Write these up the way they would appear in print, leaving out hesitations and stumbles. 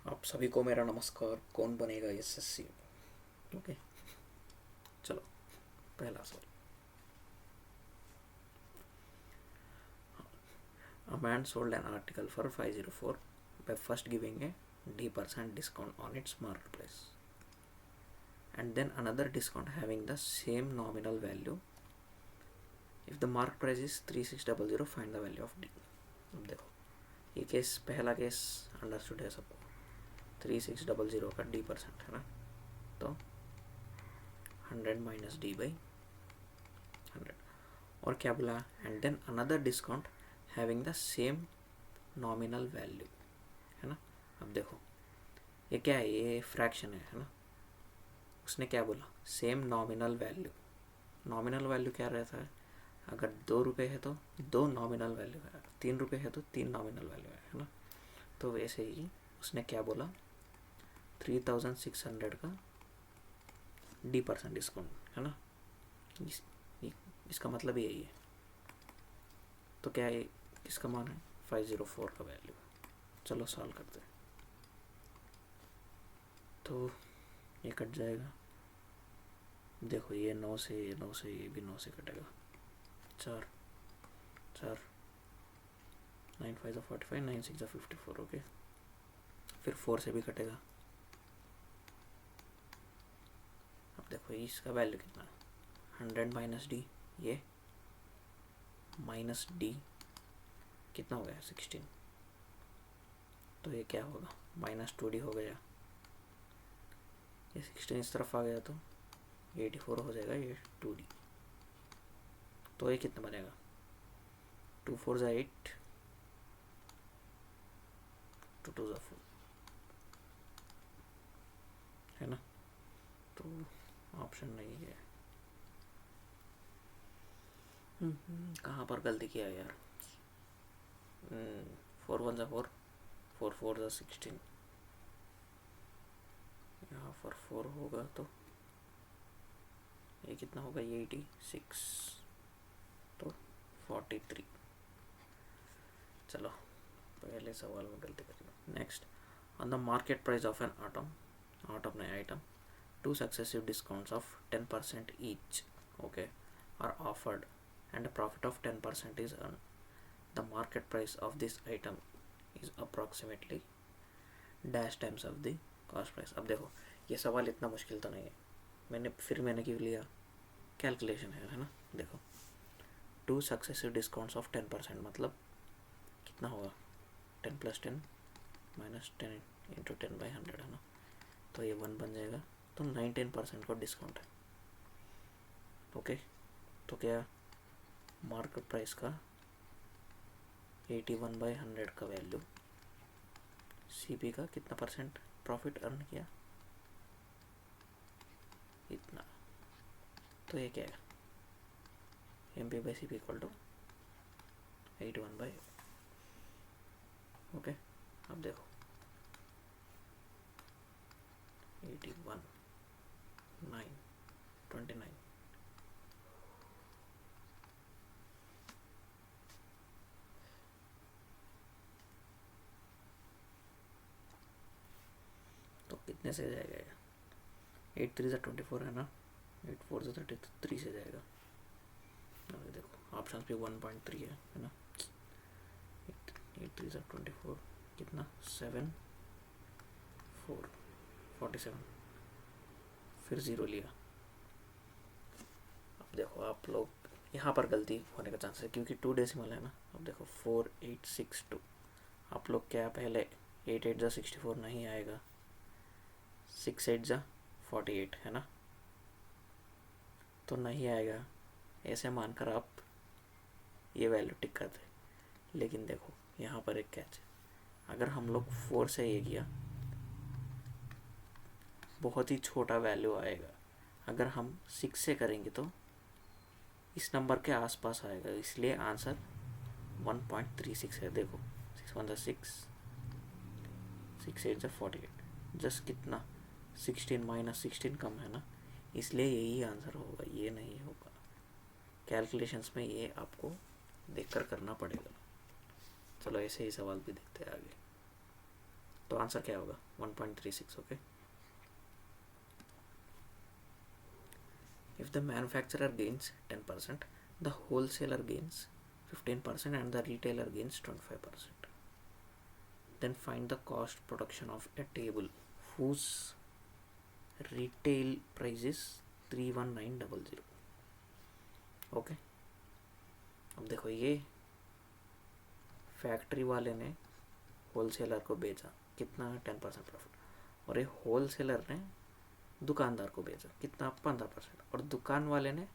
आप सभी को मेरा नमस्कार। कौन बनेगा एसएससी? ओके, चलो पहला सवाल। A man sold an article for 504 by first giving a D% discount on its market price and then another discount having the same nominal value. If the market price is 3600, find the value of D. अब देखो, ये case पहला case understood है सबको। 3600 का D% है ना, तो 100 माइनस D बाई 100। और क्या बोला? And then another discount having the same nominal value, है ना। अब देखो ये क्या है, ये फ्रैक्शन है ना। उसने क्या बोला? Same nominal value. Nominal value क्या रहता है? अगर 2 रुपये है तो 2 नॉमिनल वैल्यू है, 3 रुपये है तो 3 नॉमिनल वैल्यू है ना। तो वैसे ही उसने क्या बोला? 3600 का D% डिस्काउंट, है ना। इसका मतलब यही है। तो क्या है, किसका मान है? 504 का वैल्यू। चलो सॉल्व करते हैं। तो ये कट जाएगा। देखो ये 9 से, ये 9 से, ये भी 9 से कटेगा। 4 4 9 5 45, 9 6 54। ओके, फिर 4 से भी कटेगा। अब देखो इसका वैल्यू कितना है? 100 माइनस डी, ये माइनस डी कितना हो गया? 16। तो ये क्या होगा? माइनस 2D हो गया। ये 16 इस तरफ आ गया तो 84 हो जाएगा, ये 2D। तो ये कितना बनेगा? 2 4 ज़ा 8, 2 2 ज़ा 4, है ना। तो ऑप्शन नहीं है। कहाँ पर गलती किया यार? 4 1 ज़ा 4, 4 4 ज़ा 16। यहाँ पर 4 होगा तो ये कितना होगा? ये 86, तो 43। चलो पहले सवाल में गलती करी। Next, on the market price of an item नए item, 2 successive discounts of 10% each, okay, are offered and a profit of 10% is earned. The market price of this item is approximately dash times of the cost price. अब देखो ये सवाल इतना मुश्किल तो नहीं है। मैंने क्यों लिया? कैलकुलेशन है ना। देखो 2 successive discounts of 10% मतलब कितना होगा? 10 + 10 माइनस 10 इंटू 10/100, है ना। तो ये 1 बन जाएगा। तो 19% का डिस्काउंट है। ओके, तो क्या मार्केट प्राइस का 81/100 का वैल्यू, सीपी का कितना परसेंट प्रॉफिट अर्न किया? इतना। तो ये क्या है? MP/CP = 81/। ओके, अब देखो 81 9 29। तो कितने से जाएगा ये? 8 3 ज़ा 24 है ना, 8 4 ज़ा 33 से जाएगा। अरे देखो ऑप्शन पे 1.3 है ना। 8 3 ज़ा 24 कितना? 7 4 47, फिर 0 लिया। अब देखो आप लोग यहाँ पर गलती होने का चांस है क्योंकि 2 डेसिमल है ना। अब देखो 4862। आप लोग क्या पहले 8 8 ज़ा 64 नहीं आएगा, 6 8 ज़ा 48, है ना। तो नहीं आएगा, ऐसे मानकर आप ये वैल्यू टिक करते। लेकिन देखो यहाँ पर एक कैच है। अगर हम लोग 4 से ये किया, बहुत ही छोटा वैल्यू आएगा। अगर हम 6 से करेंगे तो इस नंबर के आसपास आएगा, इसलिए आंसर 1.36 है। देखो 6 1 ज़ा 6, 6 8 ज़ा 48, जस्ट कितना? 16 माइनस 16 कम है ना, इसलिए यही आंसर होगा, ये नहीं होगा। कैलकुलेशंस में ये आपको देखकर करना पड़ेगा। चलो ऐसे ही सवाल भी देखते हैं आगे। तो आंसर क्या होगा 1.36. Okay. If the manufacturer gains 10%, the wholesaler gains 15% and the retailer gains 25%. Then find the cost production of a table whose retail price is 31900. Okay. अब देखो ये फैक्ट्री वाले ने होलसेलर को बेचा कितना 10% प्रॉफिट, और ये होलसेलर ने दुकानदार को बेचा कितना 15%, और दुकान वाले ने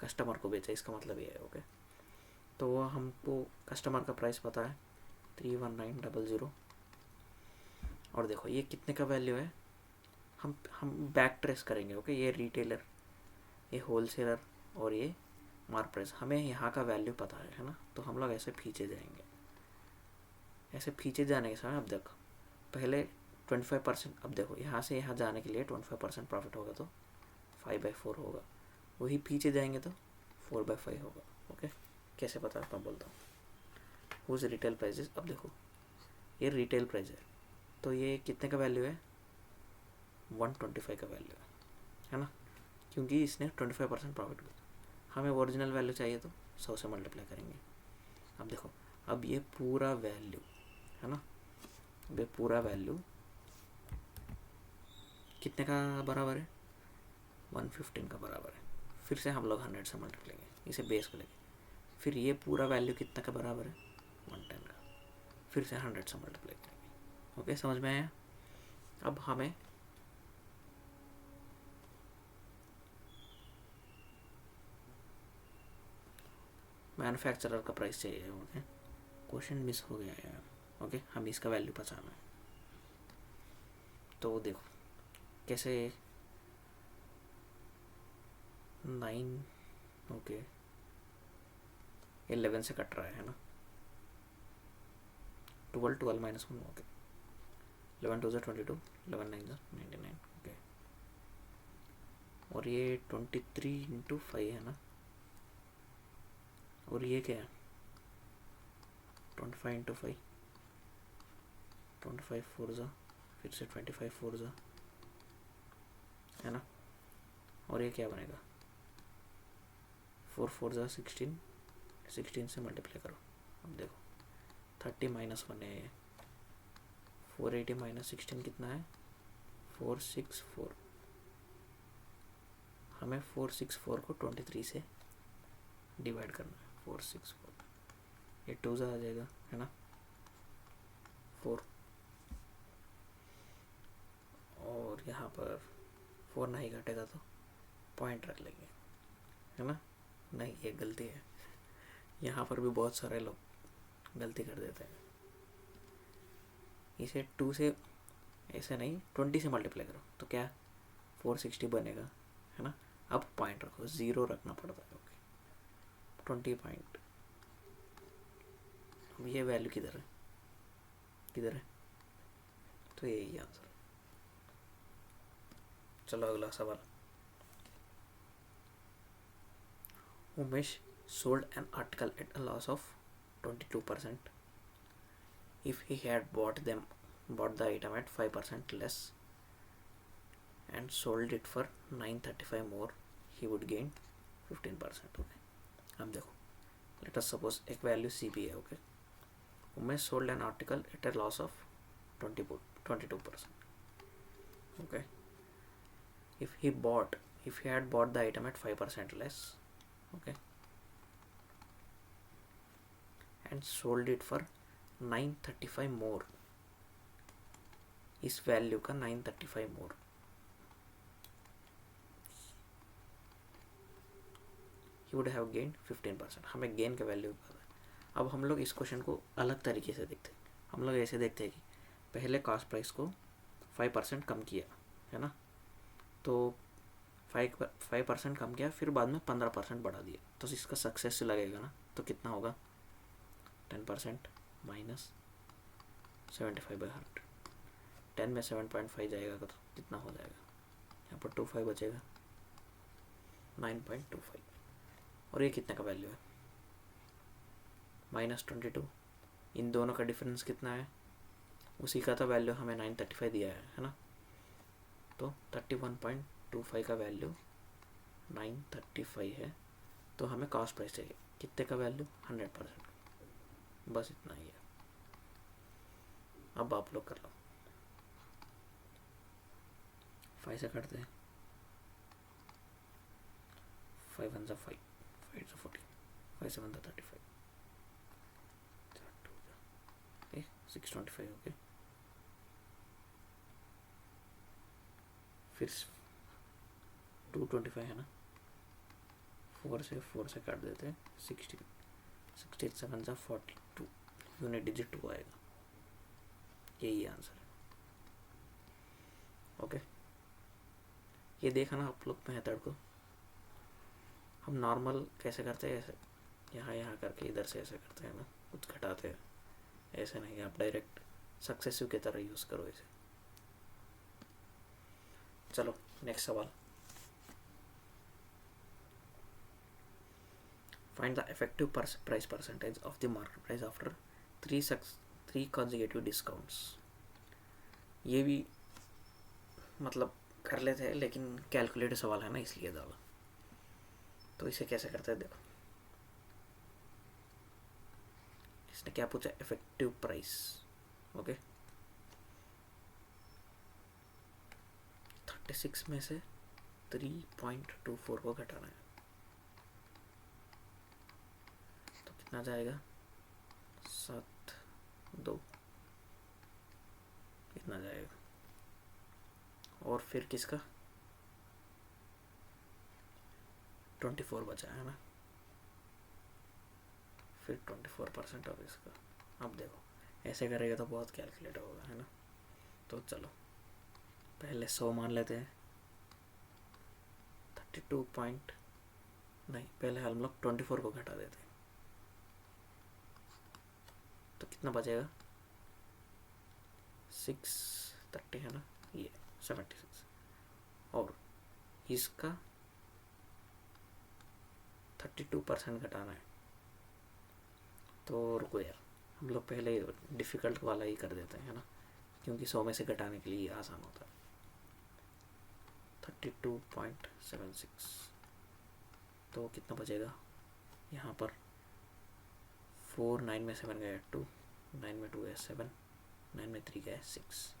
कस्टमर को बेचा. इसका मतलब ये है. ओके. तो हमको कस्टमर का प्राइस पता है 31900, और देखो ये कितने का वैल्यू है. हम बैक ट्रेस करेंगे. ओके. ये रिटेलर, ये होलसेलर और ये मार्क प्राइस, हमें यहाँ का वैल्यू पता है ना. तो हम लोग ऐसे पीछे जाएंगे. ऐसे पीछे जाने के समय अब देखो पहले 25%. अब देखो यहाँ से यहाँ जाने के लिए 25% प्रॉफिट होगा तो 5/4 होगा. वही पीछे जाएंगे तो 4/5 होगा. ओके. कैसे पता है मैं बोलता हूँ. Whose retail prices. अब देखो ये रिटेल प्राइस है तो ये कितने का वैल्यू है 125 का वैल्यू है ना, क्योंकि इसने 25% प्रॉफिट किया. हमें ओरिजिनल वैल्यू चाहिए तो 100 से मल्टीप्लाई करेंगे. अब देखो अब ये पूरा वैल्यू है ना, अब ये पूरा वैल्यू कितने का बराबर है 115 का बराबर है. फिर से हम लोग 100 से मल्टीप्लाई करेंगे, इसे बेस को लेंगे. फिर ये पूरा वैल्यू कितना का बराबर है 110 का. फिर से 100 से मल्टीप्लाई करेंगे. ओके. समझ में आया. अब हमें मैन्युफैक्चरर का प्राइस चाहिए. ओके. क्वेश्चन मिस हो गया यार. ओके. हम इसका वैल्यू पहचाना है. तो देखो कैसे 9 ओके 11 से कट रहा है ना. 12 माइनस 1. ओके. 11 2 22, 11 9 99. ओके. और ये 23 इंटू 5 है ना, और ये क्या है 25 इंटू 5, 25 4 जा, फिर से 25 4 जा है ना. और ये क्या बनेगा 4 4 जा 16, 16 से मल्टीप्लाई करो. अब देखो 30 माइनस 1 है. 480 माइनस 16 कितना है 464. हमें 464 को 23 से डिवाइड करना है. 464 ये 2 आ जाएगा है ना 4, और यहाँ पर 4 नहीं घटेगा तो पॉइंट रख लेंगे है ना. नहीं ये गलती है. यहाँ पर भी बहुत सारे लोग गलती कर देते हैं. इसे 2 से ऐसे नहीं 20 से मल्टीप्लाई करो तो क्या 460 बनेगा है ना. अब पॉइंट रखो, 0 रखना पड़ता है. ओके. 20 पॉइंट. अब ये वैल्यू किधर है, किधर है, तो यही आंसर. चलो अगला सवाल. Umesh sold an article at a loss of 22% if he had bought the item at 5% less and sold it for 935 more, he would gain 15%. Okay. अब देखो let us suppose एक वैल्यू CP है. Okay. Umesh sold an article at a loss of 22%. Okay. if he had bought the item at 5% less, okay, and sold it for 935 more, इस value का 935 मोर, he would have gained 15%. हमें gain का value पता है. अब हम लोग इस क्वेश्चन को अलग तरीके से देखते हैं. हम लोग ऐसे देखते हैं कि पहले कॉस्ट प्राइस को 5% कम किया है ना, तो 5% कम किया, फिर बाद में 15% बढ़ा दिया, तो इसका सक्सेस से लगेगा ना. तो कितना होगा 10% माइनस 75/100. 10 में 7.5 जाएगा तो कितना हो जाएगा, यहाँ पर 25 बचेगा 9.25. और ये कितने का वैल्यू है -22. इन दोनों का डिफरेंस कितना है उसी का तो वैल्यू हमें 935 दिया है ना, तो 31.25 का वैल्यू 935 है, तो हमें कॉस्ट प्राइस चाहिए कितने का वैल्यू 100%, बस इतना ही है। अब आप लोग कर लो, 5 से काटते हैं, 5 1 5, 5 से 40, 5 7 35, 625 ओके। फिर 225 है ना, 4 से काट देते हैं, 60, 67 से 42, यूनिट डिजिट 2 आएगा, यही आंसर है। ओके, ये देखा ना आप लोग मेथड को, हम नॉर्मल कैसे करते हैं, ऐसे यहाँ करके इधर से ऐसे करते हैं ना, कुछ घटाते हैं, ऐसे नहीं, आप डायरेक्ट सक्सेसिव की तरह यूज़ करो इसे। चलो नेक्स्ट सवाल, find the effective price percentage of the market price after 3 consecutive discounts. ये भी मतलब कर लेते हैं, लेकिन कैलकुलेटर सवाल है ना, इसलिए ज़्यादा। तो इसे कैसे करते हैं, देखो इसने क्या पूछा, इफेक्टिव प्राइस। ओके, 36 में से 3.24 को घटाना है, तो कितना जाएगा, 7 2 कितना जाएगा, और फिर किसका 24 बचा है ना, फिर 24% ऑफ इसका। अब देखो ऐसे करेगा तो बहुत कैलकुलेट होगा, है ना। तो चलो पहले 100 मान लेते हैं, 32 पॉइंट नहीं, पहले हम लोग 24 को घटा देते हैं, तो कितना बचेगा, 630 है ना, ये 76, और इसका 32% घटाना है। तो रुको यार, हम लोग पहले डिफ़िकल्ट वाला ही कर देते हैं ना, क्योंकि 100 में से घटाने के लिए आसान होता है। 32.76, तो कितना बचेगा यहाँ पर, 4 9 में 7 गया 2, 9 में 2 है 7, 9 में 3 गया 6,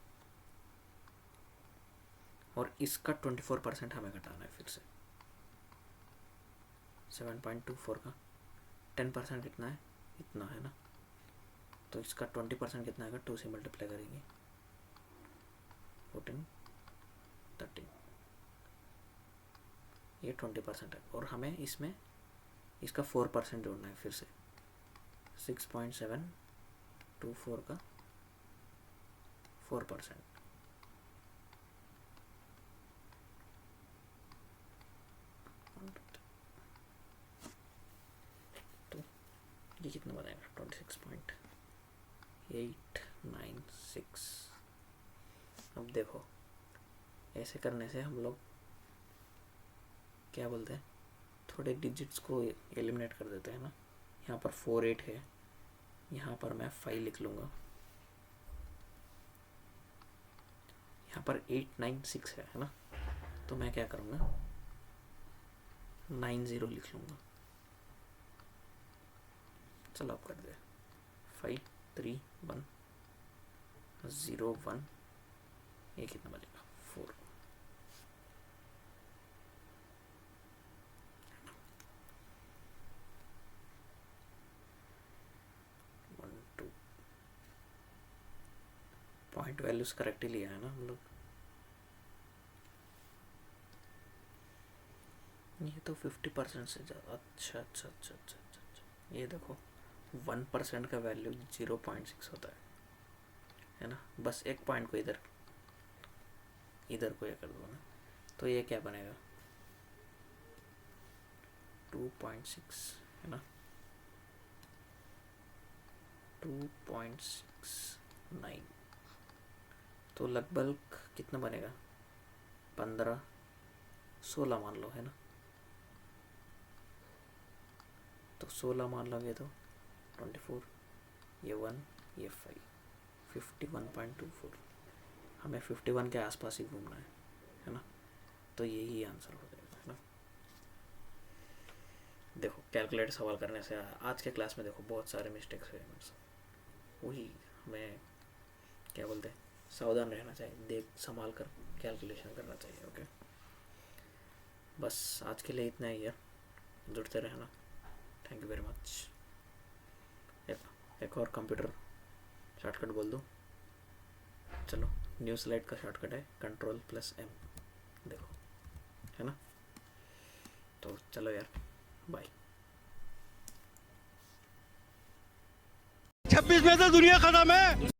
और इसका 24% हमें घटाना है फिर से। 7.24 का 10% कितना है, इतना है ना, तो इसका 20% कितना आएगा, 2 से मल्टीप्लाई करेंगे, 14 13, ये 20% है, और हमें इसमें इसका 4% जोड़ना है फिर से, 6.724 का 4%, तो ये कितना बनेगा, 26.896। अब देखो ऐसे करने से हम लोग क्या बोलते हैं, थोड़े डिजिट्स को एलिमिनेट कर देते हैं ना। यहाँ पर 48 है, यहाँ पर मैं 5 लिख लूँगा, यहाँ पर 896 है ना, तो मैं क्या करूँगा, 90 लिख लूँगा। चलो आप कर दे, 5 3 1 0 1, ये कितना बचेगा, 4। पॉइंट वैल्यूज करेक्ट ही लिया है ना हम लोग। ये तो 50% से ज़्यादा, अच्छा अच्छा अच्छा अच्छा अच्छा, ये देखो 1% का वैल्यू 0.6 होता है ना। बस एक पॉइंट को इधर को ये कर दो ना, तो ये क्या बनेगा, 2.6 है ना, 2.69, तो लगभग कितना बनेगा, 15 16 मान लो, है ना। तो 16 मान लोगे तो 24, ये 1 ये 5, 51.24, हमें 51 के आसपास ही घूमना है ना, तो यही आंसर हो जाएगा, है ना। देखो कैलकुलेट सवाल करने से आज के क्लास में देखो बहुत सारे मिस्टेक्स हुए मेरे से, वही हमें क्या बोलते हैं, सावधान रहना चाहिए, देख संभाल कर कैलकुलेशन करना चाहिए। ओके, बस आज के लिए इतना ही है, जुड़ते रहना। Thank you very much. एक और कंप्यूटर शॉर्टकट बोल दूँ, चलो न्यू स्लाइड का शॉर्टकट है Ctrl+M, देखो, है ना। तो चलो यार, बाय। 26 में से दुनिया खत्म है।